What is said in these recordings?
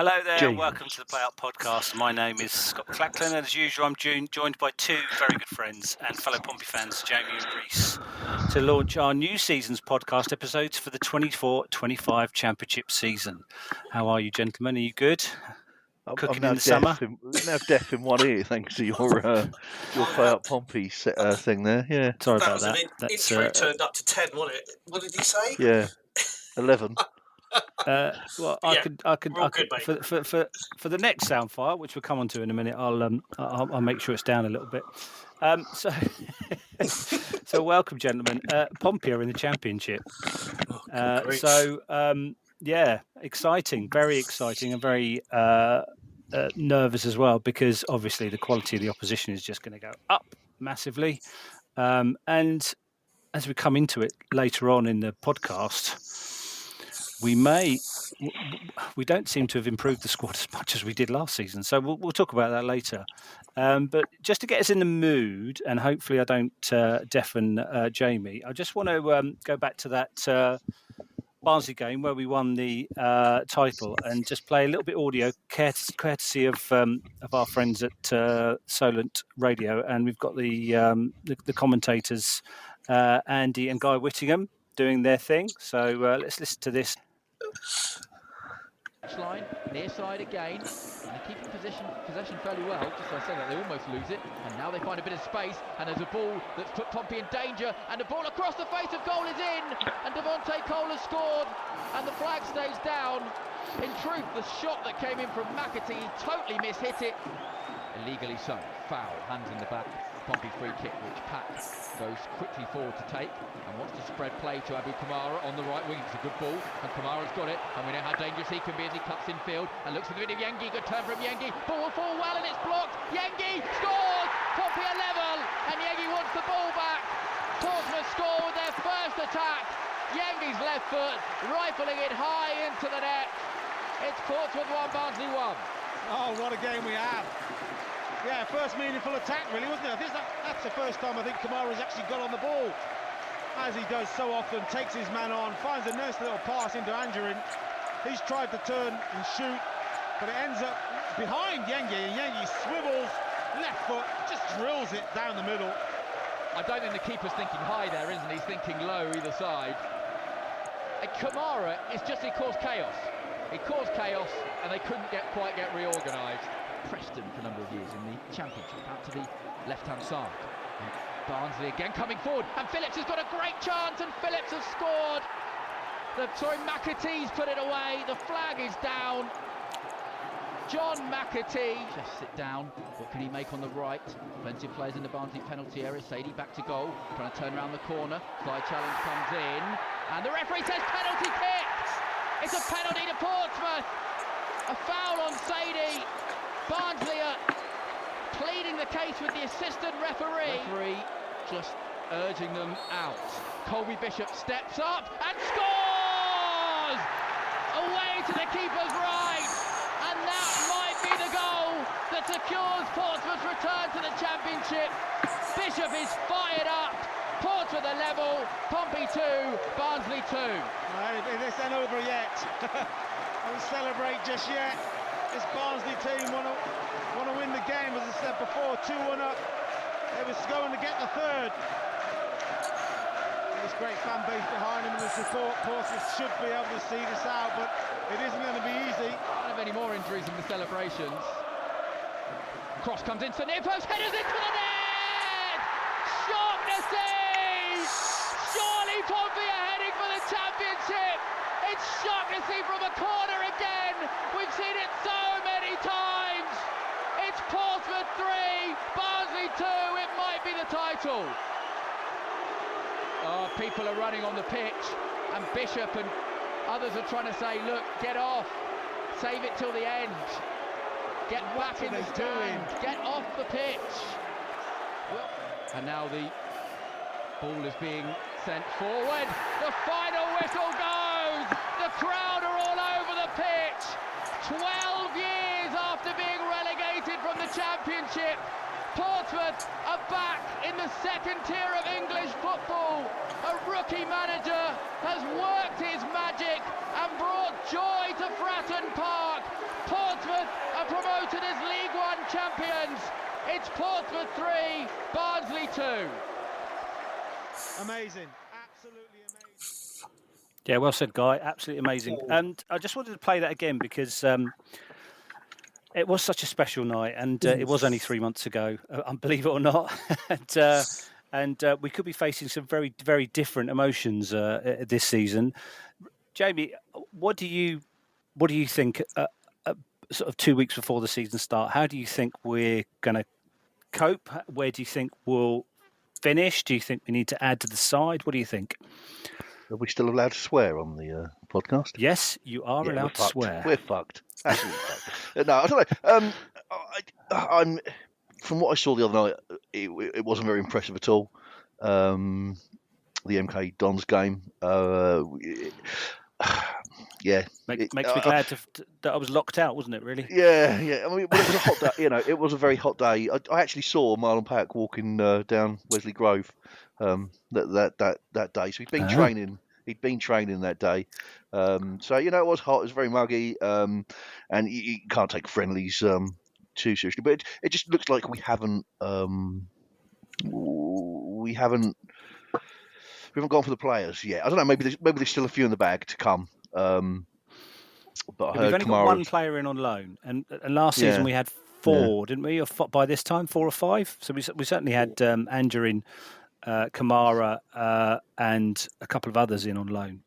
Hello there, welcome to the Play Out Podcast. My name is Scott McLachlan, and as usual, I'm joined by two very good friends and fellow Pompey fans, Jamie and Reese, to launch our new season's podcast episodes for the 24-25 Championship season. How are you, gentlemen? Are you good? Cooking in the summer? I'm now deaf in one ear thanks to your Play Out Pompey thing there. Yeah. Sorry about that. That's intro turned up to 10, wasn't it? What did he say? Yeah, 11. Well, I could for the next sound file, which we'll come on to in a minute. I'll make sure it's down a little bit. So welcome, gentlemen. Pompey are in the Championship. Exciting, very exciting, and very nervous as well, because obviously the quality of the opposition is just going to go up massively. And as we come into it later on in the podcast, we don't seem to have improved the squad as much as we did last season. So we'll talk about that later. But just to get us in the mood, and hopefully I don't deafen Jamie, I just want to go back to that Barnsley game where we won the title and just play a little bit audio, courtesy of our friends at Solent Radio. And we've got the commentators, Andy and Guy Whittingham, doing their thing. So let's listen to this. Line, near side again, and they're keeping possession fairly well. Just as I say that, they almost lose it, and now they find a bit of space, and there's a ball that's put Pompey in danger, and the ball across the face of goal is in, and Devontae Cole has scored, and the flag stays down. In truth, the shot that came in from McAtee, he totally mishit it. Illegally so, foul, hands in the back. Pompey free kick, which Pat goes quickly forward to take and wants to spread play to Abu Kamara on the right wing. It's a good ball, and Kamara's got it, and we know how dangerous he can be as he cuts in field and looks for the bit of Yengi. Good turn from Yengi. Ball will fall well, and it's blocked. Yengi scores. Pompey are level, and Yengi wants the ball back. Portsmouth score with their first attack. Yengi's left foot rifling it high into the net. It's Portsmouth 1, Barnsley 1. Oh, what a game we have. Yeah, first meaningful attack, really, wasn't it? I think that's the first time I think Kamara's actually got on the ball, as he does so often. Takes his man on, finds a nice little pass into Angerin. He's tried to turn and shoot, but it ends up behind Yengi, and Yengi swivels left foot, just drills it down the middle. I don't think the keeper's thinking high there, isn't he? He's thinking low either side. And Kamara, it's just he caused chaos. He caused chaos, and they couldn't quite get reorganised. Preston for a number of years in the Championship, out to the left-hand side. And Barnsley again coming forward, and Phillips has got a great chance, and Phillips has scored. McAtee's put it away. The flag is down. John McAtee. Just sit down. What can he make on the right? Plenty of players in the Barnsley penalty area. Sadie back to goal, trying to turn around the corner. Side challenge comes in, and the referee says penalty kick. It's a penalty to Portsmouth. A foul on Sadie. Barnsley are pleading the case with the assistant referee. Referee just urging them out. Colby Bishop steps up and scores! Away to the keeper's right, and that might be the goal that secures Portsmouth's return to the Championship. Bishop is fired up. Portsmouth are level. Pompey 2, Barnsley 2. This ain't over yet. I won't celebrate just yet. This Barnsley team want to win the game, as I said before, 2-1 up. They was going to get the third. This great fan base behind them and the support. Portsmouth should be able to see this out, but it isn't going to be easy. Don't have any more injuries in the celebrations. Cross comes into the near post, headers into the net! Shock to see! Surely Pompey are heading for the Championship! It's shock to see from a corner again! We've seen it so many times! It's Portsmouth 3, Barnsley 2, it might be the title! Oh, people are running on the pitch, and Bishop and others are trying to say, look, get off, save it till the end, get back in the stand, get off the pitch. And now the ball is being sent forward, the final whistle goes, the crowd are all over the pitch, 12 years after being relegated from the Championship, Portsmouth are back in the second tier of English football. A rookie manager has worked his magic and brought joy to Fratton Park. champions. It's Portsmouth 3, Barnsley 2. Amazing. Absolutely amazing. Yeah, well said, Guy. Absolutely amazing. And I just wanted to play that again because it was such a special night, and it was only 3 months ago, believe it or not. and we could be facing some very, very different emotions this season. Jamie, what do you think? Sort of 2 weeks before the season start, how do you think we're going to cope? Where do you think we'll finish? Do you think we need to add to the side? What do you think? Are we still allowed to swear on the podcast? Yes, you are Yeah, allowed to swear. We're fucked. Absolutely fucked. No, I don't know. I'm from what I saw the other night. It wasn't very impressive at all. The MK Dons game. Yeah, makes me glad that I was locked out, wasn't it? Really? Yeah. I mean, it was a hot day. It was a very hot day. I actually saw Marlon Pack walking down Wesley Grove that day. So he'd been training. He'd been training that day. So it was hot. It was very muggy. And you can't take friendlies too seriously. But it just looks like we haven't gone for the players yet. I don't know. Maybe there's still a few in the bag to come. But we've only got one player in on loan, and last season we had four, didn't we? Or by this time, 4 or 5. So we certainly had Andrew in, Kamara, and a couple of others in on loan.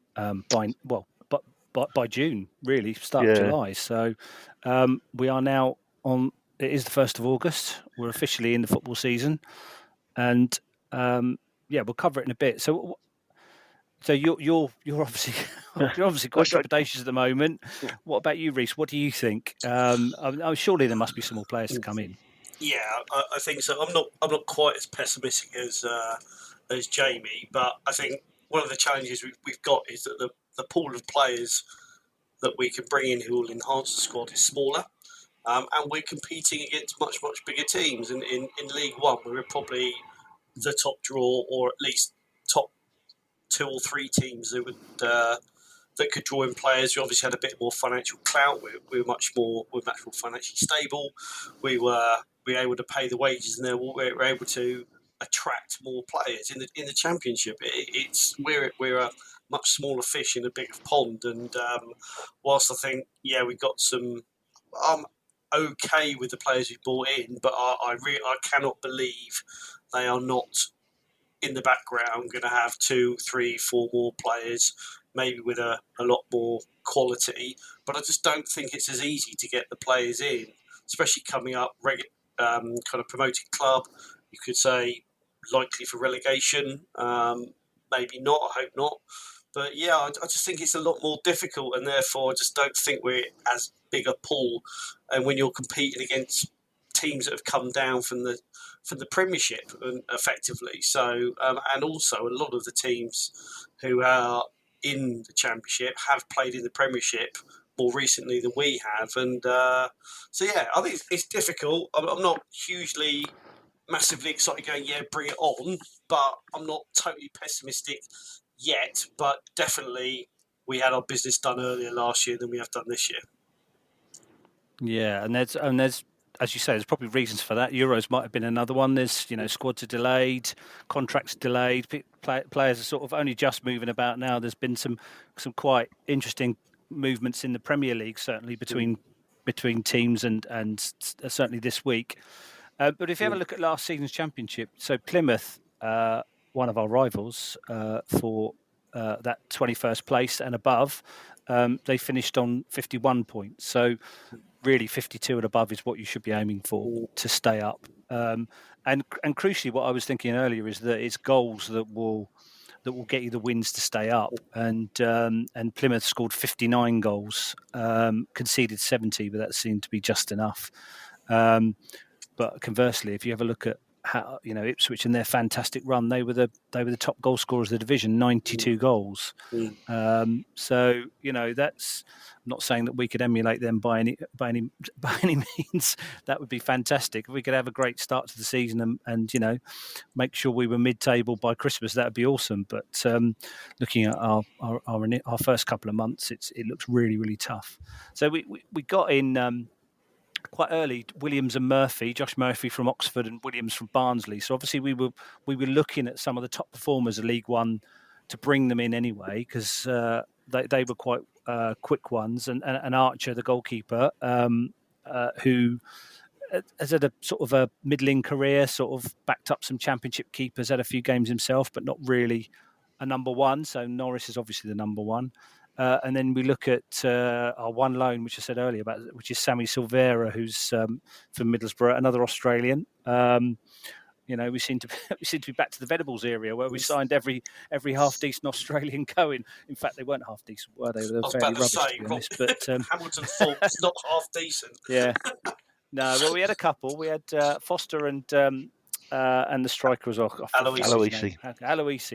By June, really, start of July. So we are now on. It is the 1st of August. We're officially in the football season, and we'll cover it in a bit. So you're obviously quite trepidatious at the moment. What about you, Reece? What do you think? Surely there must be some more players to come in. Yeah, I think so. I'm not quite as pessimistic as Jamie, but I think one of the challenges we've got is that the pool of players that we can bring in who will enhance the squad is smaller, and we're competing against much bigger teams. And in League One, we were probably the top draw, or at least top 2 or 3 teams that could draw in players. We obviously had a bit more financial clout. We were much more financially stable. We were able to pay the wages, and then we were able to attract more players in the Championship. We're a much smaller fish in a bigger pond, and whilst I think we got some. I'm okay with the players we brought in, but I cannot believe they are not in the background going to have 2, 3, 4 more players, maybe with a lot more quality. But I just don't think it's as easy to get the players in, especially coming up kind of promoted club. You could say likely for relegation, maybe not. I hope not. But I just think it's a lot more difficult, and therefore I just don't think we're as big a pull. And when you're competing against teams that have come down from the Premiership, effectively. So, and also a lot of the teams who are in the Championship have played in the Premiership more recently than we have. And I think it's difficult. I'm not hugely, massively excited going, bring it on, but I'm not totally pessimistic yet. But definitely we had our business done earlier last year than we have done this year. Yeah, and there's as you say, there's probably reasons for that. Euros might have been another one. There's, squads are delayed, contracts delayed, players are sort of only just moving about now. There's been some quite interesting movements in the Premier League, certainly between teams, and certainly this week. But if you have a look at last season's Championship, so Plymouth, one of our rivals for that 21st place and above, they finished on 51 points. So really 52 and above is what you should be aiming for to stay up. And crucially, what I was thinking earlier is that it's goals that will get you the wins to stay up. And Plymouth scored 59 goals, conceded 70, but that seemed to be just enough. But conversely, if you have a look at how Ipswich in their fantastic run, they were the top goal scorers of the division, 92 goals. So that's. I'm not saying that we could emulate them by any means. That would be fantastic. If we could have a great start to the season and make sure we were mid-table by Christmas, that would be awesome. But looking at our first couple of months, it looks really, really tough. So we got in quite early, Williams and Murphy, Josh Murphy from Oxford and Williams from Barnsley. So obviously we were looking at some of the top performers of League One to bring them in anyway, because they were quite quick ones. And Archer, the goalkeeper, who has had a sort of a middling career, sort of backed up some championship keepers, had a few games himself, but not really a number one. So Norris is obviously the number one. And then we look at our one loan, which I said earlier about, which is Sammy Silvera, who's from Middlesbrough, another Australian. We seem to be back to the Venables area where we signed every half decent Australian going. In fact, they weren't half decent, were they? They were fairly rubbish, to be honest. But Hamilton Thorpe's not half decent. Yeah. No, well, we had a couple. We had Foster and the striker was Aloisi.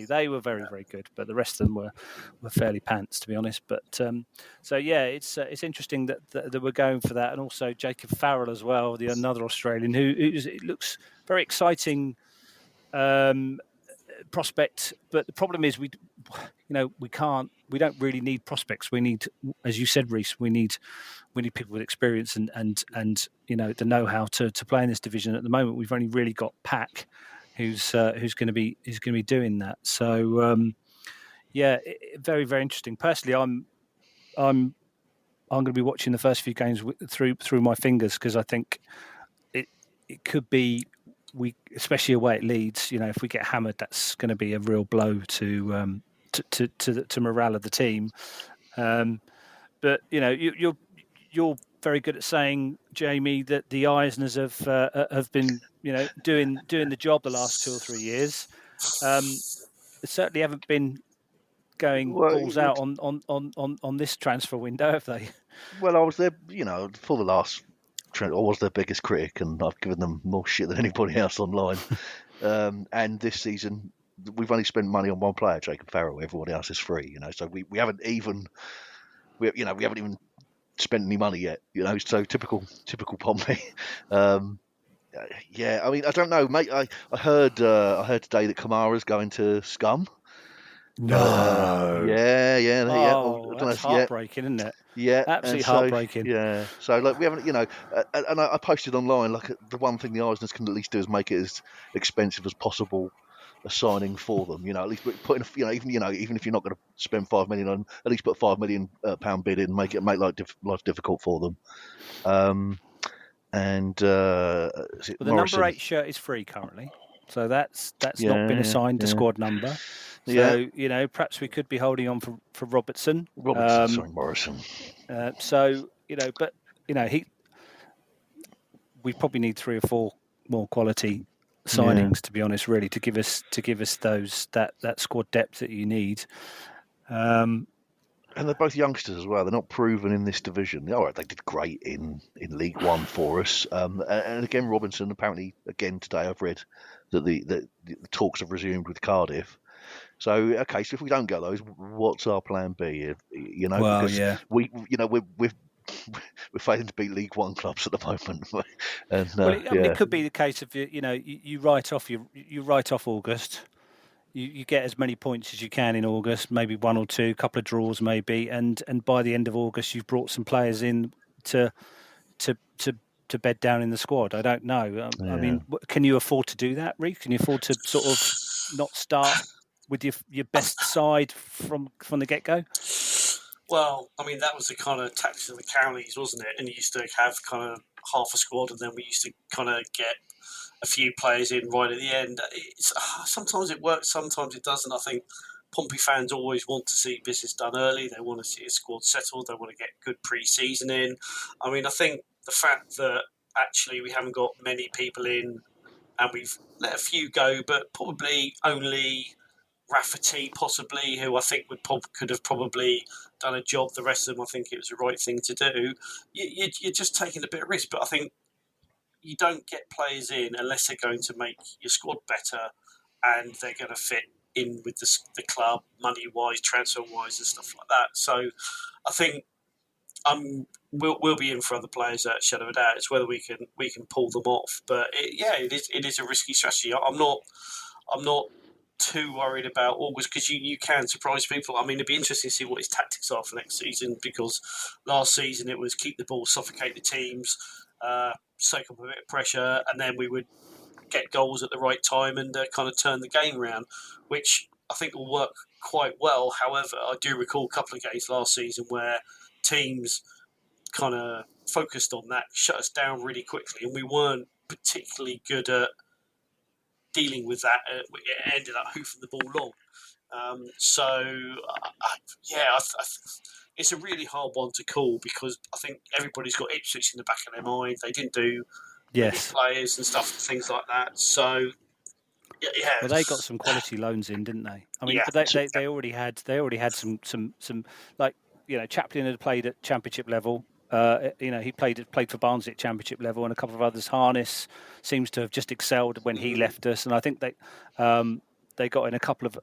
They were very, very good, but the rest of them were fairly pants, to be honest. But it's interesting that we're going for that, and also Jacob Farrell as well, another Australian who it looks very exciting prospect. But the problem is we don't really need prospects. We need, as you said, Reece, we need people with experience and the know-how to play in this division. At the moment, we've only really got Pack, who's going to be doing that. So very, very interesting. Personally, I'm going to be watching the first few games through my fingers, because I think it could be, especially away at Leeds. If we get hammered, that's going to be a real blow to morale of the team. But you're very good at saying, Jamie, that the Eisners have been doing the job the last 2 or 3 years. They certainly haven't been going balls out on this transfer window, have they? Well, I was there, for the last. I was their biggest critic, and I've given them more shit than anybody else online. And this season, we've only spent money on one player, Jacob Farrell. Everyone else is free, So we haven't even spent any money yet, So typical Pompey. I mean, I don't know, mate. I heard today that Kamara's going to Scum. No. Yeah. Oh, that's heartbreaking, isn't it? Yeah, absolutely heartbreaking. Yeah, so we haven't, and I posted online, the one thing the Eisners can at least do is make it as expensive as possible a signing for them. At least put in, even if you're not going to spend £5 million on, at least put £5 million pound bid in, make life difficult for them. The number 8 shirt is free currently, so that's not been assigned to squad number. So perhaps we could be holding on for Robertson. Morrison. We probably need 3 or 4 more quality signings, to be honest, really, to give us that squad depth that you need. And they're both youngsters as well. They're not proven in this division. All right, they did great in League One for us. And again, Robinson, apparently, again today I've read that the talks have resumed with Cardiff. So okay, so if we don't get those, what's our plan B? We're failing to beat League One clubs at the moment. And, it could be the case of you write off August. You get as many points as you can in August, maybe 1 or 2, couple of draws maybe, and by the end of August you've brought some players in to bed down in the squad. I don't know. I mean, can you afford to do that, Reece? Can you afford to sort of not start with your best side from the get-go? Well, I mean, that was the kind of tactics of the counties, wasn't it? And you used to have kind of half a squad, and then we used to kind of get a few players in right at the end. Sometimes it works, sometimes it doesn't. I think Pompey fans always want to see business done early. They want to see a squad settled. They want to get good pre-season in. I mean, I think the fact that actually we haven't got many people in and we've let a few go, but probably only Rafferty, possibly, who I think could have probably done a job. The rest of them, I think it was the right thing to do. You're just taking a bit of risk, but I think you don't get players in unless they're going to make your squad better and they're going to fit in with the club, money-wise, transfer-wise and stuff like that. So I think we'll be in for other players at shadow of a doubt. It's whether we can pull them off. But it is a risky strategy. I'm not too worried about August because you can surprise people. I mean, it'd be interesting to see what his tactics are for next season, because last season it was keep the ball, suffocate the teams, soak up a bit of pressure, and then we would get goals at the right time and kind of turn the game around, which I think will work quite well. However, I do recall a couple of games last season where teams kind of focused on that, shut us down really quickly, and we weren't particularly good at dealing with that. It ended up hoofing the ball long. It's a really hard one to call because I think everybody's got Ipswich in the back of their mind. They didn't do many players and stuff, things like that. So, yeah. Well, they got some quality loans in, didn't they? I mean, but they already had some like, Chaplin had played at Championship level. He played for Barnsley at Championship level, and a couple of others. Harness seems to have just excelled when he left us, and I think they got in a couple of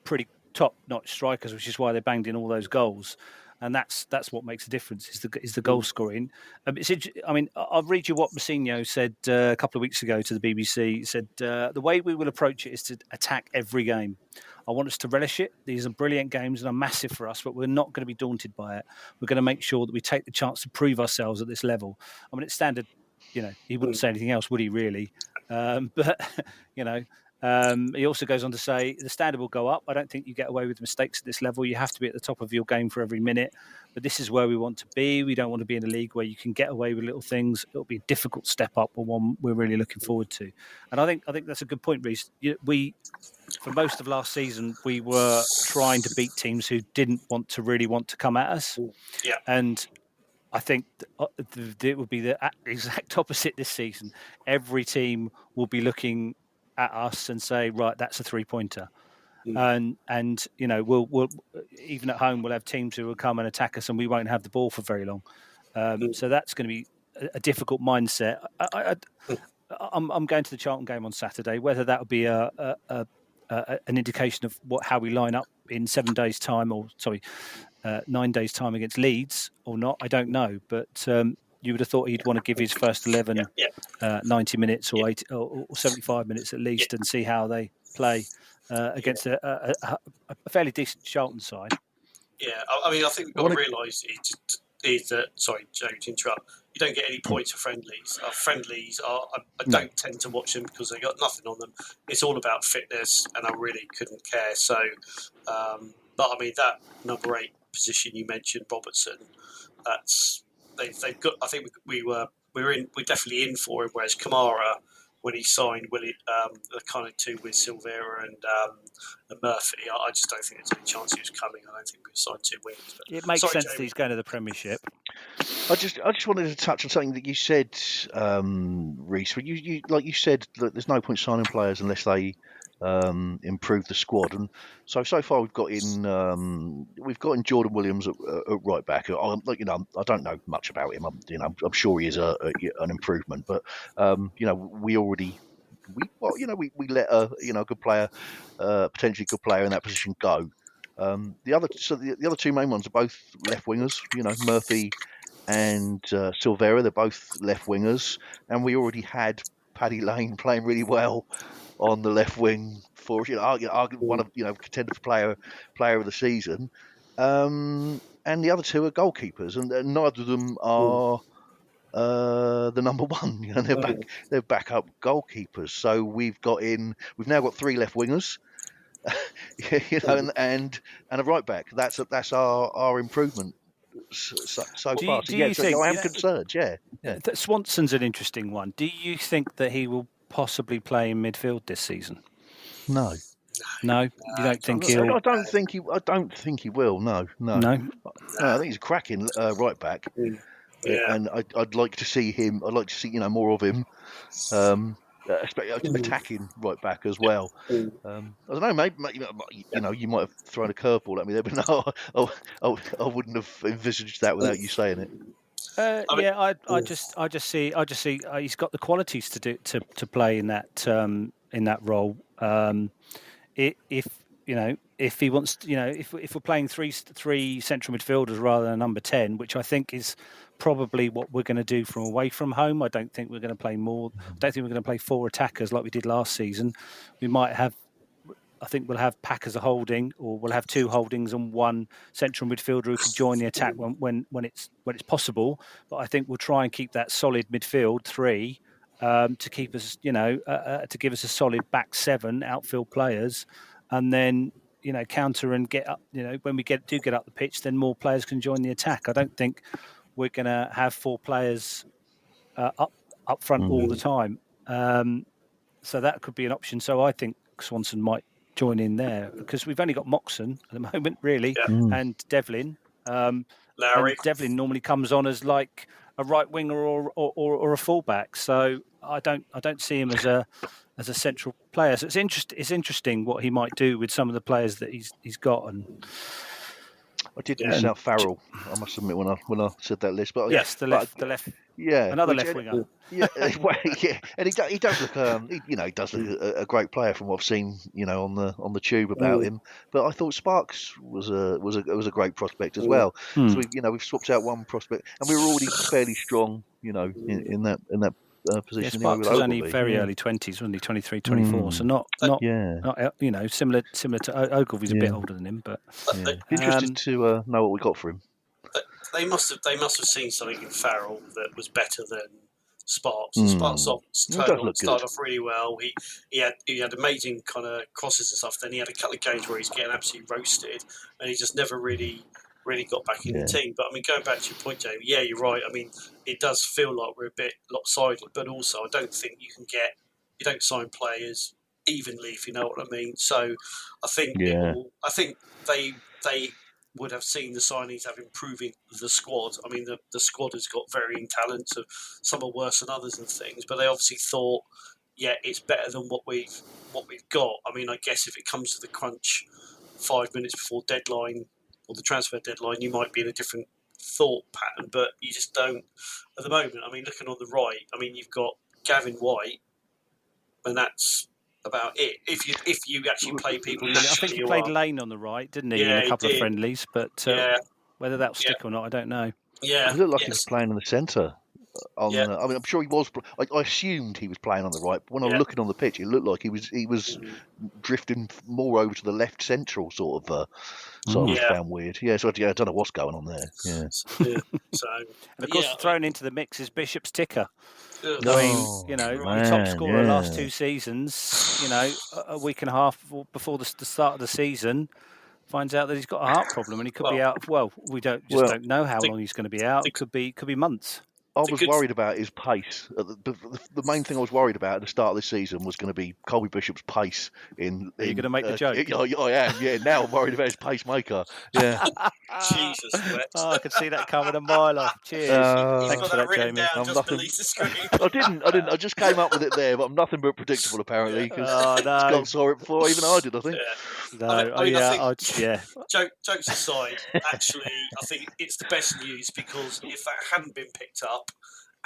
pretty top-notch strikers, which is why they banged in all those goals. And that's what makes a difference is the goal scoring. I'll read you what Mousinho said a couple of weeks ago to the BBC. He said, the way we will approach it is to attack every game. I want us to relish it. These are brilliant games and are massive for us, but we're not going to be daunted by it. We're going to make sure that we take the chance to prove ourselves at this level. I mean, it's standard, he wouldn't say anything else, would he really? He also goes on to say the standard will go up. I don't think you get away with mistakes at this level. You have to be at the top of your game for every minute. But this is where we want to be. We don't want to be in a league where you can get away with little things. It'll be a difficult step up, but one we're really looking forward to. And I think that's a good point, Reece. For most of last season, we were trying to beat teams who didn't really want to come at us. Yeah. And I think it would be the exact opposite this season. Every team will be looking at us and say, right, that's a 3-pointer. And we'll even at home we'll have teams who will come and attack us, and we won't have the ball for very long. So that's going to be a difficult mindset. I'm going to the Charlton game on Saturday. Whether that will be an indication of how we line up in 7 days' time, 9 days' time against Leeds or not, I don't know. But you would have thought he'd want to give his first 11 90 minutes or 80 or 75 minutes at least and see how they play against a fairly decent Charlton side. Yeah, I mean, I think we've got to realise is that, sorry, Joe, to interrupt, you don't get any points for friendlies. Friendlies I don't tend to watch them because they got nothing on them. It's all about fitness, and I really couldn't care. So, but I mean, that number 8 position you mentioned, Robertson, they've got. I think we're definitely in for him. Whereas Kamara, when he signed the kind of two with Silvera and Murphy, I just don't think there's any chance he was coming. I don't think we signed 2 wings. But, it makes sense that he's going to the Premiership. I just wanted to touch on something that you said, Reece. You like you said that there's no point signing players unless they improve the squad, and so far we've got in Jordan Williams at right back. I don't know much about him. I'm sure he is an improvement, but we let a good player, potentially good player in that position go. The other 2 main ones are both left wingers. Murphy and Silvera. They're both left wingers, and we already had Paddy Lane playing really well on the left wing for one of contender for player of the season, and the other 2 are goalkeepers, and neither of them are the number 1. They're backup goalkeepers. So we've now got 3 left wingers, and a right back. That's our improvement so far. I am concerned. Yeah. Swanson's an interesting one. Do you think that he will possibly play in midfield this season? No, you don't think he'll? I don't think he will. No. I think he's a cracking right back, and I'd like to see him. I'd like to see more of him, attacking right back as well. I don't know. Maybe you might have thrown a curveball at me there, but no, I wouldn't have envisaged that without you saying it. I just see he's got the qualities to play in that role. If he wants, if we're playing three central midfielders rather than number 10, which I think is probably what we're going to do from away from home. I don't think we're going to play more. I don't think we're going to play 4 attackers like we did last season. We might have I think we'll have Pack as a holding, or we'll have two holdings and one central midfielder who could join the attack when it's possible. But I think we'll try and keep that solid midfield three to keep us, to give us a solid back seven outfield players, and then counter and get up. When we get up the pitch, then more players can join the attack. I don't think we're going to have four players up front all the time. So that could be an option. So I think Swanson might join in there, because we've only got Moxon at the moment, really, and Devlin. Larry. And Devlin normally comes on as like a right winger or a fullback. So I don't see him as a central player. So it's interesting what he might do with some of the players that he's got. And I did miss out Farrell, I must admit, when I said that list. But yes, the left, another left winger. Yeah, and he does look, he does look a great player from what I've seen, on the tube about him. But I thought Sparks was a great prospect as well. So we've swapped out one prospect, and we were already fairly strong, in that position. Yeah, Sparks was only very early 20s, wasn't he? 23, 24. So not similar to Ogilvy's a bit older than him, but interested to know what we got for him. They must have seen something in Farrell that was better than Sparks. And Sparks started off really well. He had amazing kind of crosses and stuff. Then he had a couple of games where he's getting absolutely roasted, and he just never really got back in the team. But I mean, going back to your point, Jamie, yeah, you're right. I mean, it does feel like we're a bit lopsided, but also I don't think you don't sign players evenly, if you know what I mean. So I think they would have seen the signings have improving the squad. I mean, the squad has got varying talents. So some are worse than others and things, but they obviously thought, it's better than what we've got. I mean, I guess if it comes to the crunch 5 minutes before deadline or the transfer deadline, you might be in a different thought pattern, but you just don't at the moment. I mean, looking on the right, I mean, you've got Gavin White, and that's about it. If you actually play people, I think he played Lane on the right, didn't he? Yeah, in a couple of friendlies, but whether that'll stick or not, I don't know. Yeah, he looked like he was playing in the centre. I mean, I'm sure he was. I assumed he was playing on the right, but when I was looking on the pitch, it looked like he was drifting more over to the left central sort of. So I found weird. Yeah, so I don't know what's going on there. Yeah. So, of course, thrown into the mix is Bishop's ticker. I mean, top scorer last 2 seasons. A week and a half before the start of the season, finds out that he's got a heart problem and he could be out. Well, we don't know how long he's going to be out. It could be months. I was worried about his pace. The main thing I was worried about at the start of this season was going to be Colby Bishop's pace. Are you going to make the joke? I am. Yeah. Now I'm worried about his pacemaker. Yeah. Jesus, I could see that coming a mile off. Cheers. Thanks for that, Jamie. I didn't. I just came up with it there, but I'm nothing but predictable apparently. Because Scott saw it before even I did. I think. Jokes aside, actually, I think it's the best news, because if that hadn't been picked up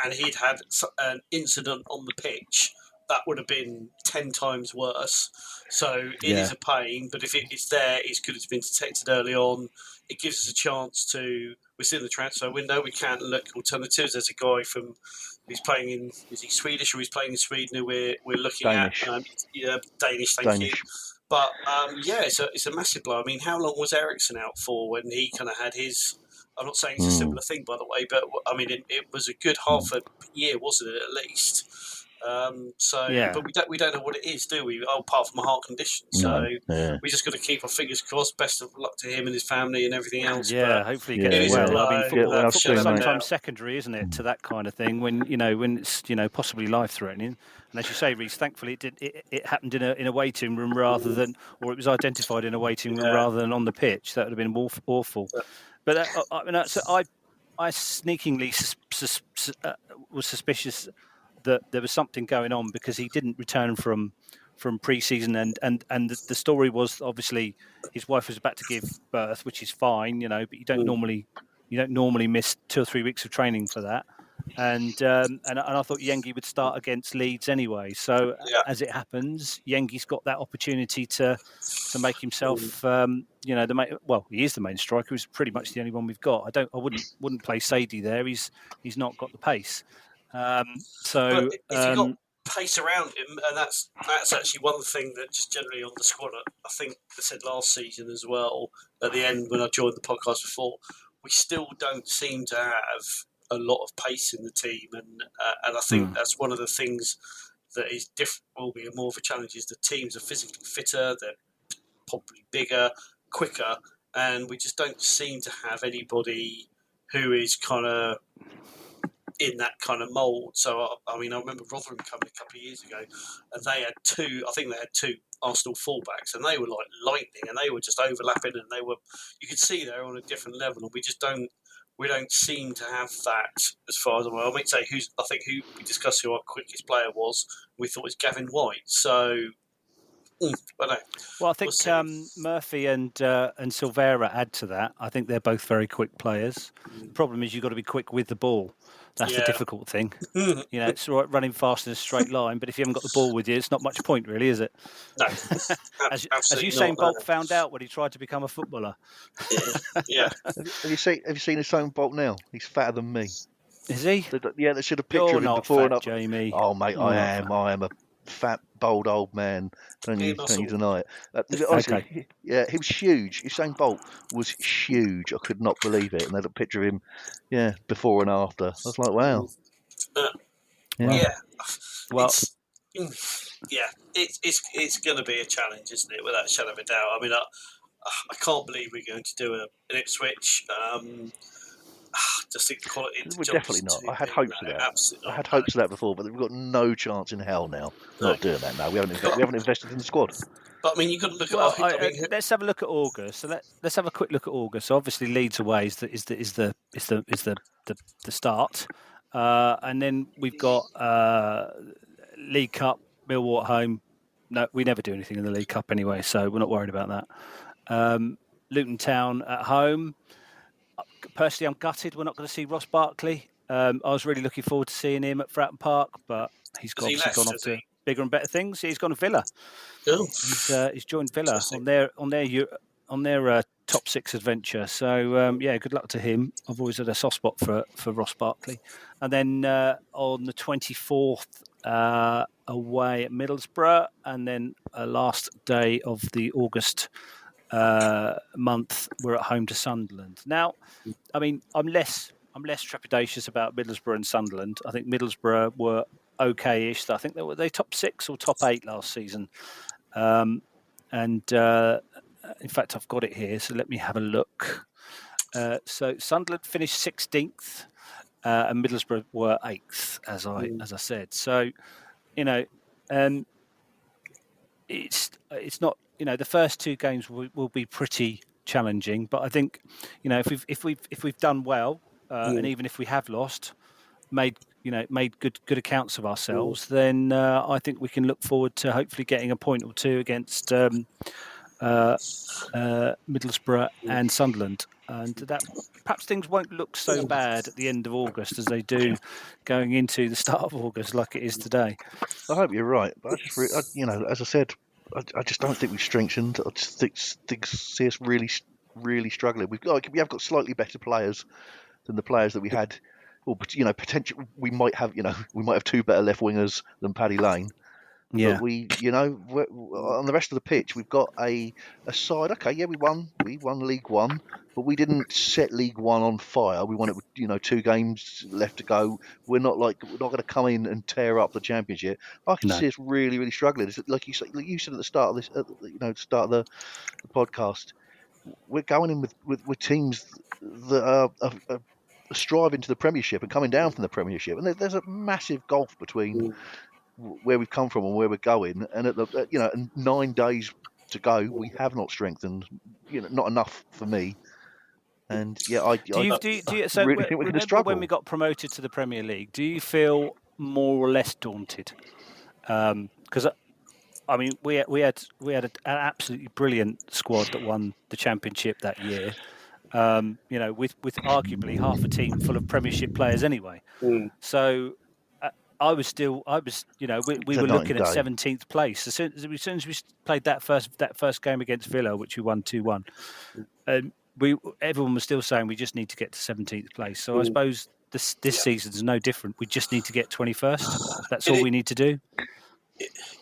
and he'd had an incident on the pitch, that would have been 10 times worse. So it is a pain, but if it's there, it's good it's been detected early on. It gives us a chance to, we're still in the transfer window, we can look at alternatives. There's a guy who's playing in, is he Swedish or he's playing in Sweden, who we're looking Danish. at? Danish, thank you. But it's a massive blow. I mean, how long was Ericsson out for when he kind of had his? I'm not saying it's a similar thing, by the way, but I mean, it was a good half a year, wasn't it, at least? But we don't know what it is, do we? Apart from a heart condition. So we just got to keep our fingers crossed. Best of luck to him and his family and everything else. Yeah, but hopefully he gets well. I mean, football's sometimes secondary, isn't it, to that kind of thing? When it's possibly life threatening. And as you say, Reece, thankfully it happened in a waiting room rather than, or it was identified in a waiting room rather than on the pitch. That would have been awful. But I sneakingly was suspicious that there was something going on, because he didn't return from pre-season, and the story was obviously his wife was about to give birth, which is fine, but you don't normally miss 2 or 3 weeks of training for that. And I thought Yengi would start against Leeds anyway. So as it happens, Yengi's got that opportunity to make himself, he is the main striker. He's pretty much the only one we've got. I wouldn't play Sadie there. He's not got the pace. But pace around him, and that's actually one thing that just generally on the squad. I think I said last season as well at the end when I joined the podcast before. We still don't seem to have a lot of pace in the team, and I think that's one of the things that is different. Will be more of a challenge is the teams are physically fitter, they're probably bigger, quicker, and we just don't seem to have anybody who is kind of in that kind of mould. So, I mean, I remember Rotherham coming a couple of years ago, and they had two Arsenal fullbacks, and they were like lightning, and they were just overlapping, and you could see they're on a different level, and we don't seem to have that as far as I'm aware. I might say who we discussed who our quickest player was. We thought it was Gavin White. So, I don't know. Well, I think Murphy and Silvera add to that. I think they're both very quick players. The problem is you've got to be quick with the ball. That's the difficult thing. It's all right running fast in a straight line, but if you haven't got the ball with you, it's not much point, really, is it? No. as Usain Bolt found out when he tried to become a footballer. Yeah. Have you seen Usain Bolt now? He's fatter than me. Is he? Yeah, they should have picture of him before fat, and up. Jamie. Oh, mate, I am a fat, bold old man. Don't you deny it? Honestly, Okay. Yeah, he was huge. Usain Bolt was huge. I could not believe it. And they had a picture of him, before and after. I was like, wow. Yeah. Well, it's going to be a challenge, isn't it? Without a shadow of a doubt. I mean, I can't believe we're going to do an Ipswich. Just think the quality. We're definitely not. I had hopes of that. Absolutely not. I had hopes of that before, but we've got no chance in hell now. Not doing that now. We haven't invested in the squad. But I mean, you've got to look at. Let's have a look at August. So let's have a quick look at August. So obviously, Leeds away is the start, and then we've got League Cup, Millwall at home. No, we never do anything in the League Cup anyway, so we're not worried about that. Luton Town at home. Personally, I'm gutted we're not going to see Ross Barkley. I was really looking forward to seeing him at Fratton Park, but he's obviously gone off to bigger and better things. He's gone to Villa. Oh. He's joined Villa on their top six adventure. So good luck to him. I've always had a soft spot for Ross Barkley. And then on the 24th, away at Middlesbrough, and then last day of the August month, we're at home to Sunderland. Now, I mean, I'm less trepidatious about Middlesbrough and Sunderland. I think Middlesbrough were okay-ish. I think they top 6 or top 8 last season. In fact, I've got it here, so let me have a look. So Sunderland finished 16th, and Middlesbrough were 8th, as I said. So, it's not. The first 2 games will be pretty challenging, but I think, if we've done well, and even if we have lost, made good accounts of ourselves, then I think we can look forward to hopefully getting a point or 2 against Middlesbrough and Sunderland, and that perhaps things won't look so bad at the end of August as they do going into the start of August, like it is today. I hope you're right, but as I said, I just don't think we've strengthened. I just think see us really, really struggling. We have got slightly better players than the players that we had. Well, potentially we might have 2 better left wingers than Paddy Lane. Yeah. But we're, on the rest of the pitch, we've got a side. Okay, yeah, we won League One, but we didn't set League One on fire. We won it with 2 games left to go. We're not going to come in and tear up the Championship. I can see us really, really struggling. It's like you said at the start of this, start of the podcast. We're going in with teams that are striving to the Premiership and coming down from the Premiership, and there's a massive gulf between where we've come from and where we're going. And at 9 days to go, we have not strengthened. Not enough for me. And I really think we're going to struggle. When we got promoted to the Premier League, do you feel more or less daunted? Because I mean, we had an absolutely brilliant squad that won the Championship that year. With arguably half a team full of Premiership players anyway. So we were looking at 17th place as soon as we played that first game against Villa, which we won 2-1. Everyone was still saying we just need to get to 17th place. So I suppose this season's no different. We just need to get 21st. That's all we need to do.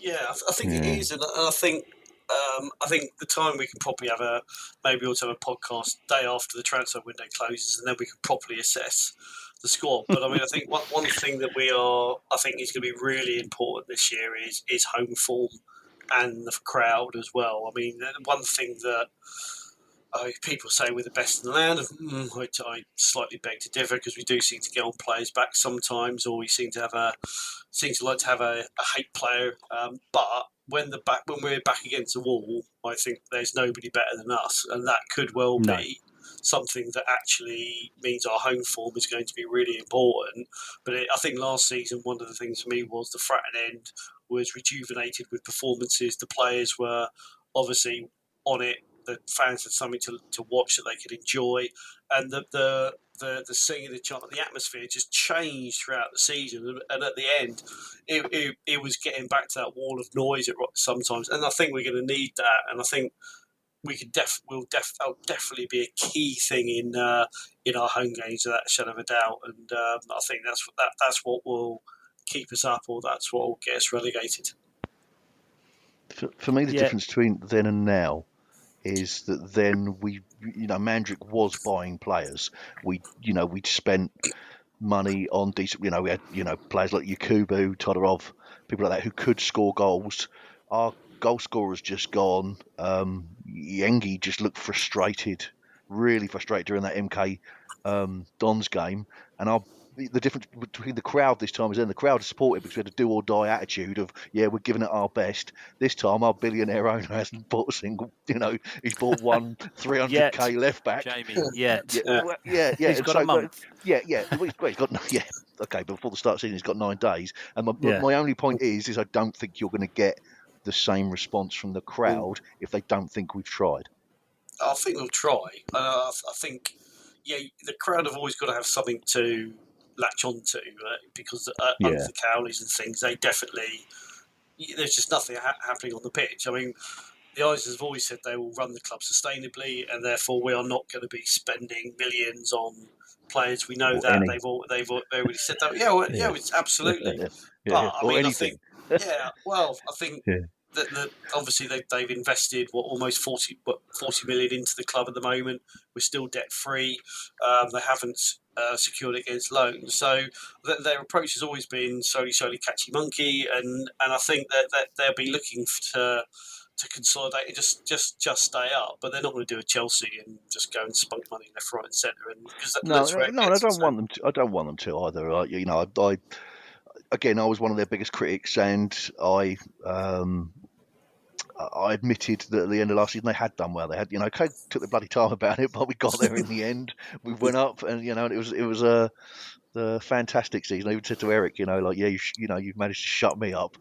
Yeah, I think it is, and I think the time we can probably have maybe also have a podcast day after the transfer window closes, and then we can properly assess the squad. But I mean, I think one thing that I think is going to be really important this year is home form and the crowd as well. I mean, one thing that people say we're the best in the land. I slightly beg to differ, because we do seem to get on players back sometimes, or we seem to like to have a hate player. But when we're back against the wall, I think there's nobody better than us, and that could well be something that actually means our home form is going to be really important. But I think last season, one of the things for me was the Fratton end was rejuvenated with performances. The players were obviously on it. The fans had something to watch that they could enjoy, and the singing, the chant, the atmosphere just changed throughout the season. And at the end, it was getting back to that wall of noise sometimes. And I think we're going to need that. And I think that'll definitely be a key thing in our home games, without a shadow of a doubt. And I think that's what will keep us up, or that's what will get us relegated. For me, the difference between then and now is that then Mandrick was buying players. We'd spent money on decent, we had, players like Yakubu, Todorov, people like that who could score goals. Our goal scorer's just gone. Yengi just looked frustrated, really frustrated during that MK Dons game. And the difference between the crowd this time is then the crowd is supported because we had a do or die attitude of, we're giving it our best. This time our billionaire owner hasn't bought a single, he's bought one 300k left back. Jamie, He's got a month. He's got okay, but before the start of the season he's got 9 days. And my only point is I don't think you're going to get the same response from the crowd if they don't think we've tried. I think we'll try. I think, the crowd have always got to have something to latch onto, because under the Cowleys and things, they definitely, there's just nothing happening on the pitch. I mean, the Islanders have always said they will run the club sustainably, and therefore we are not going to be spending millions on players. We know that they've already said that. It's absolutely. But I mean, anything. I think that obviously they've invested almost 40 million into the club at the moment. We're still debt free. They haven't secured it against loans, so their approach has always been slowly catchy monkey, and I think that they'll be looking to consolidate and just stay up, but they're not going to do a Chelsea and just go and spunk money left, right, and centre. And I don't want them to. I don't want them to either. I was one of their biggest critics, and I admitted that at the end of last season they had done well. They had, took the bloody time about it, but we got there in the end. We went up, and it was the fantastic season. I even said to Eric, you've managed to shut me up,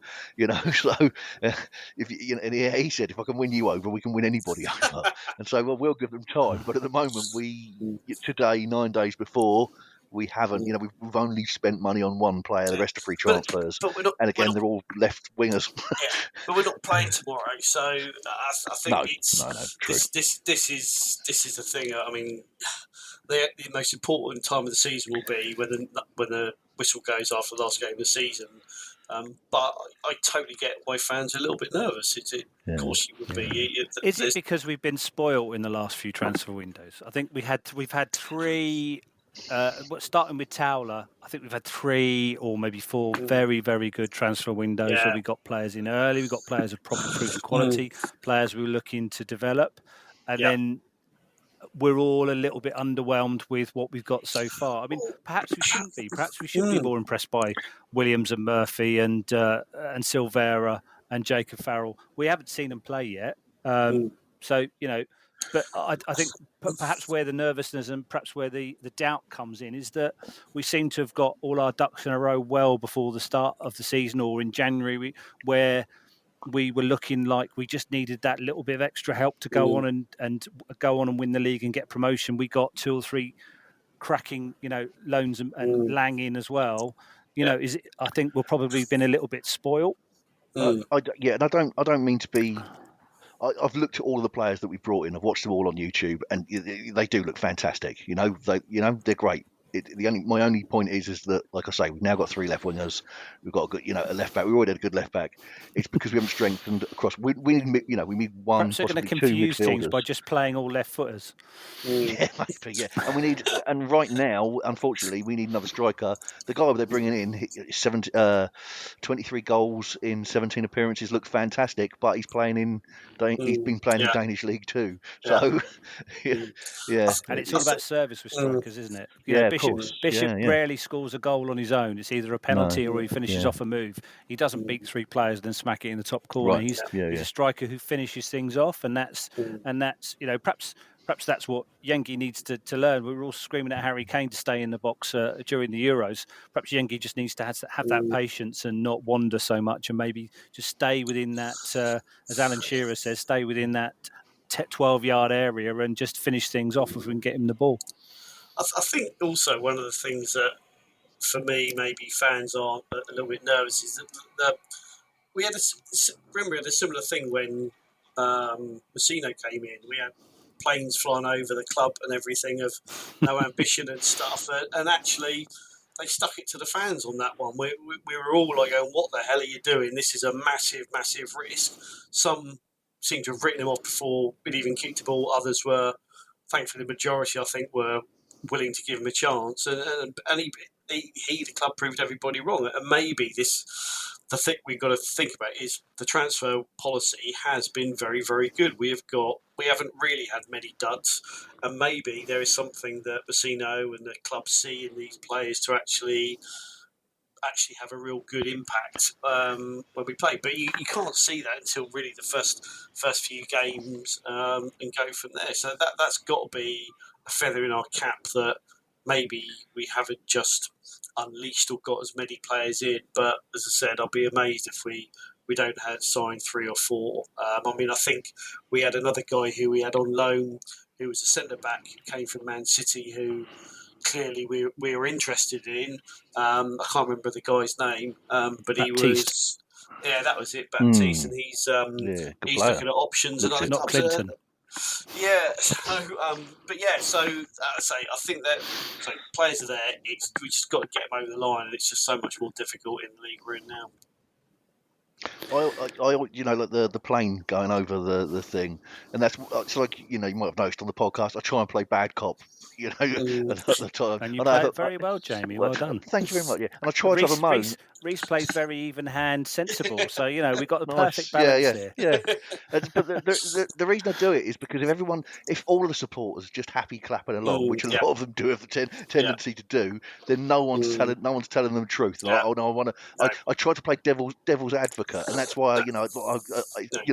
So if and he said, if I can win you over, we can win anybody over. And so we'll give them time. But at the moment, today, 9 days before, we haven't. We've only spent money on one player. The rest are free transfers. But they're all left wingers. But we're not playing tomorrow, so I think true. This is the thing. I mean, the most important time of the season will be when the whistle goes after the last game of the season. But I totally get why fans are a little bit nervous. Of course, you would be. Is it because we've been spoiled in the last few transfer windows? I think we've had 3. Starting with Towler, I think we've had 3 or maybe 4 very, very good transfer windows where we got players in early, we got players of proper proven quality, players we were looking to develop, and then we're all a little bit underwhelmed with what we've got so far. I mean, perhaps we shouldn't be. Perhaps we should be more impressed by Williams and Murphy and Silvera and Jacob Farrell. We haven't seen them play yet, so But I think perhaps where the nervousness and perhaps where the doubt comes in is that we seem to have got all our ducks in a row well before the start of the season, or in January, where we were looking like we just needed that little bit of extra help to go on and go on and win the league and get promotion. We got 2 or 3 cracking, loans and Lang in as well. I think we've probably been a little bit spoiled. And I don't mean to be. I've looked at all of the players that we've brought in. I've watched them all on YouTube, and they do look fantastic. They're great. my only point is that, like I say, we've now got 3 left wingers. We've got a good, a left back. We already had a good left back. It's because we haven't strengthened across. We need 1, Perhaps they're going to possibly 2 confuse teams midfielders. by just playing all left footers. Yeah, maybe. Yeah, and right now, unfortunately, we need another striker. The guy they're bringing in, 23 goals in 17 appearances, looks fantastic, but he's been playing in Danish League too. So, yeah. And it's all about service with strikers, isn't it? Bishop Yeah. rarely scores a goal on his own. It's either a penalty or he finishes off a move. He doesn't beat 3 players and then smack it in the top corner. Right. He's a striker who finishes things off, and that's perhaps that's what Yengi needs to learn. We were all screaming at Harry Kane to stay in the box during the Euros. Perhaps Yengi just needs to have that patience and not wander so much, and maybe just stay within that, as Alan Shearer says, stay within that 12-yard area and just finish things off if we can get him the ball. I think also one of the things that, for me, maybe fans are a little bit nervous is that we had a similar thing when Messina came in. We had planes flying over the club and everything of no ambition and stuff, and actually they stuck it to the fans on that one. We were all like going, what the hell are you doing? This is a massive, massive risk. Some seem to have written him off before we'd even kicked the ball. Others were, thankfully the majority I think, were willing to give him a chance, and he the club proved everybody wrong. And maybe the thing we've got to think about is the transfer policy has been very, very good. We haven't really had many duds, and maybe there is something that Vecino and the club see in these players to actually have a real good impact when we play. But you can't see that until really the first few games and go from there. So that's got to be a feather in our cap that maybe we haven't just unleashed or got as many players in. But as I said, I'll be amazed if we don't have signed 3 or 4. I think we had another guy who we had on loan who was a centre-back who came from Man City who clearly we were interested in. I can't remember the guy's name, but Baptiste. He was... Yeah, that was it, Baptiste. And he's looking at options. Looks and not Clinton. Yeah, so I think that players are there. We just got to get them over the line, and it's just so much more difficult in the league we're in now. I like the plane going over the thing, and it's like you might have noticed on the podcast. I try and play bad cop, at the time. And you play it very well, Jamie. Well done. Thank you very much. Yeah, and I try to have a moan. Reece plays very even hand, sensible. So we've got the perfect balance here. Yeah. But the reason I do it is because if all of the supporters are just happy clapping along, which a lot of them do have a tendency to do, then no one's telling them the truth. And I try to play devil's advocate, and that's why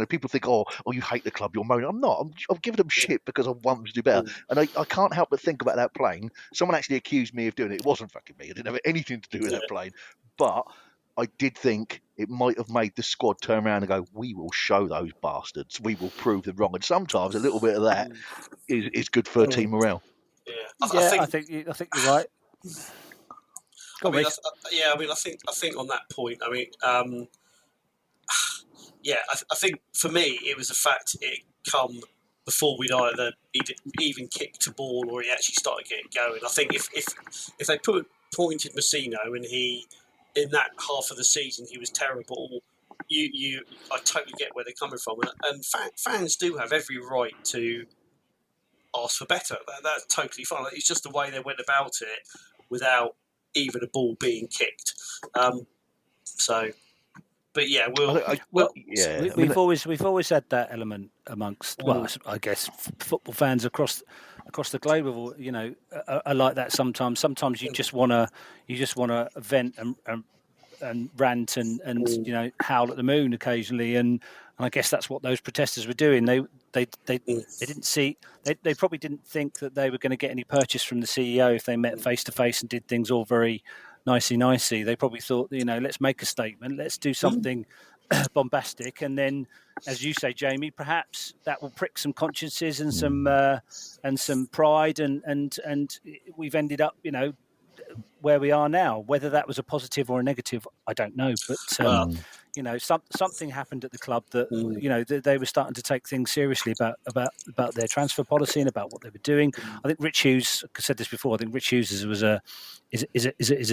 people think, oh, you hate the club, you're moaning. I'm not. I'm giving them shit because I want them to do better, and I can't help but think about that plane. Someone actually accused me of doing it. It wasn't fucking me. I didn't have anything to do with that plane. But I did think it might have made the squad turn around and go, we will show those bastards. We will prove them wrong. And sometimes a little bit of that is good for team morale. Yeah, I think you're right. I think on that point, I think for me it was the fact it come before we'd either even kicked a ball or he actually started getting going. I think if they pointed Messino and he, in that half of the season, he was terrible. I totally get where they're coming from, and fans do have every right to ask for better. That's totally fine. It's just the way they went about it without even a ball being kicked. But yeah, we've always had that element amongst. Well, I guess football fans across the globe, are like that sometimes. Sometimes you just want to vent and rant and howl at the moon occasionally, and I guess that's what those protesters were doing. They didn't see. They probably didn't think that they were going to get any purchase from the CEO if they met face to face and did things all very nicey. They probably thought, let's make a statement, let's do something bombastic, and then, as you say, Jamie, perhaps that will prick some consciences and some pride, and we've ended up, where we are now. Whether that was a positive or a negative, I don't know. But something happened at the club that they were starting to take things seriously about their transfer policy and about what they were doing. I think Rich Hughes, I said this before. I think Rich Hughes is a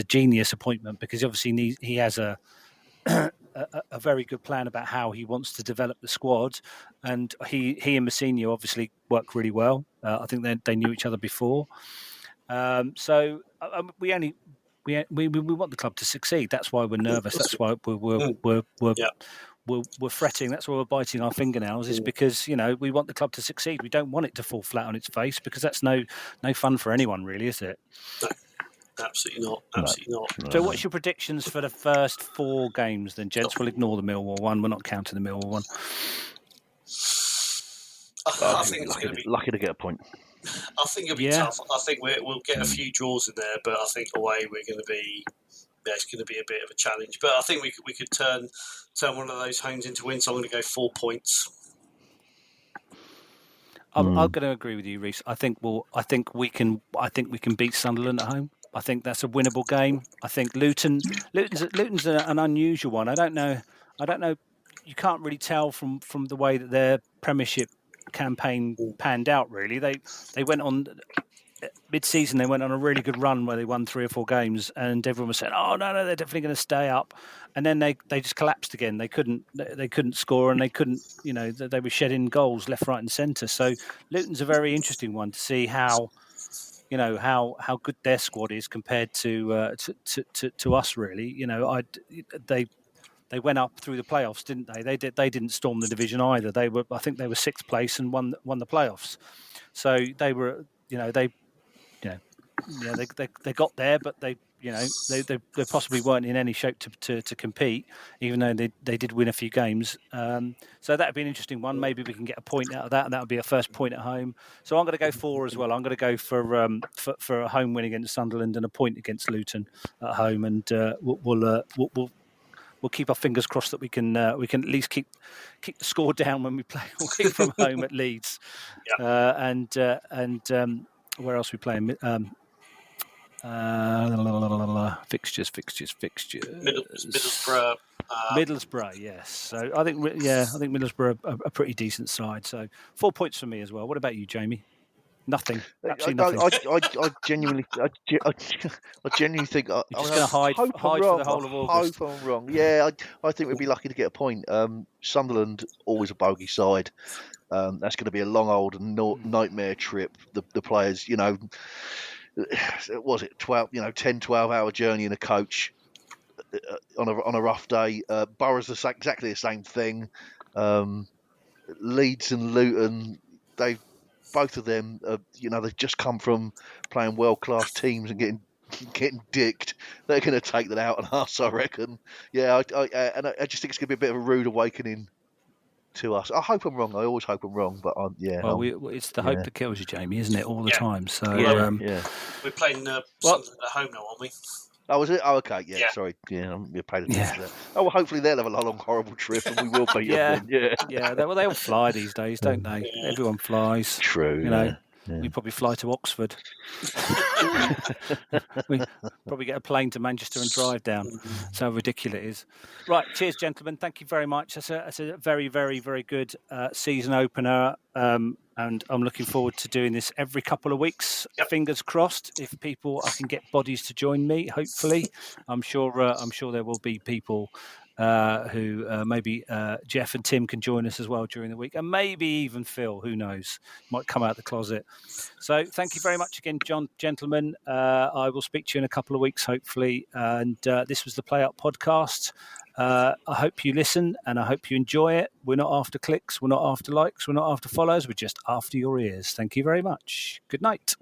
genius appointment, because obviously he has a very good plan about how he wants to develop the squad, and he and Mousinho obviously work really well. I think they knew each other before, so we want the club to succeed. That's why we're nervous. That's why we're fretting. That's why we're biting our fingernails. Is because we want the club to succeed. We don't want it to fall flat on its face, because that's no fun for anyone, really, is it? Absolutely not. Absolutely not. So, what's your predictions for the first 4 games, then, gents? We'll ignore the Millwall one. We're not counting the Millwall one. I think it's going to be lucky to get a point. I think it'll be tough. I think we'll get a few draws in there, but I think away we're going to be. Yeah, it's going to be a bit of a challenge. But I think we could turn one of those homes into wins. So I'm going to go 4 points. I'm going to agree with you, Reece. I think we can beat Sunderland at home. I think that's a winnable game. I think Luton's an unusual one. I don't know. You can't really tell from the way that their Premiership campaign panned out. Really, they went on mid-season. They went on a really good run where they won 3 or 4 games, and everyone was saying, "Oh no, they're definitely going to stay up." And then they just collapsed again. They couldn't score, and they couldn't. They were shedding goals left, right, and centre. So Luton's a very interesting one to see how good their squad is compared to us. Really, they went up through the playoffs, didn't they? They didn't storm the division either. I think they were 6th place and won the playoffs. So they were, they got there, but they possibly weren't in any shape to compete, even though they did win a few games. So that would be an interesting one. Maybe we can get a point out of that, and that would be a first point at home. So I'm going to go 4 as well. I'm going to go for a home win against Sunderland and a point against Luton at home, and we'll keep our fingers crossed that we can at least keep the score down when we play away from home at Leeds. And where else are we playing? Fixtures. Middlesbrough, yes. So I think Middlesbrough are a pretty decent side. So 4 points for me as well. What about you, Jamie? Nothing. Absolutely nothing. I genuinely think I'm just going to hide for the whole of August. I hope I'm wrong. Yeah, I think we'd be lucky to get a point. Sunderland, always a bogey side. That's going to be a long old nightmare trip. The players, was it 10-12 hour journey in a coach on a rough day. Borough's exactly the same thing. Leeds and Luton, both of them, they've just come from playing world-class teams and getting dicked. They're going to take that out on us, I reckon. Yeah, I just think it's going to be a bit of a rude awakening to us. I hope I'm wrong. I always hope I'm wrong, but it's the hope that kills you, Jamie, isn't it? All the time. So we're playing Sunderland at home now, aren't we? Oh, was it? Oh, okay. Yeah, sorry. Yeah, you're paid attention to that. Oh, well, hopefully they'll have a long, horrible trip, and we will beat them. Yeah. They all fly these days, don't they? Yeah. Everyone flies. True. Yeah. We probably fly to Oxford. We probably get a plane to Manchester and drive down. That's how ridiculous it is. Right, cheers, gentlemen. Thank you very much. That's a very, very, very good season opener. And I'm looking forward to doing this every couple of weeks. Yep. Fingers crossed. If I can get bodies to join me. Hopefully, I'm sure there will be people who maybe Jeff and Tim can join us as well during the week, and maybe even Phil. Who knows? Might come out of the closet. So thank you very much again, gentlemen. I will speak to you in a couple of weeks, hopefully. And this was the Play Up podcast. I hope you listen and I hope you enjoy it. We're not after clicks, we're not after likes, we're not after follows, we're just after your ears. Thank you very much. Good night.